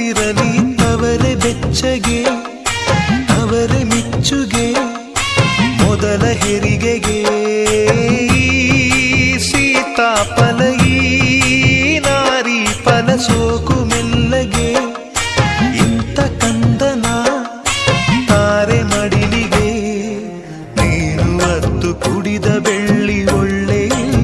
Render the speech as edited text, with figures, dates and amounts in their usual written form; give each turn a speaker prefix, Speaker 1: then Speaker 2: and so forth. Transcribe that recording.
Speaker 1: ಕೂತಿರಲಿ ಅವರೇ ಬೆಚ್ಚಗೆ ಅವರೇ ಮಿಚ್ಚುಗೆ ಮೊದಲ ಹೆರಿಗೆಗೆ ಸೀತಾಫಲ ಈ ನಾರಿ ಫಲ ಸೋಕು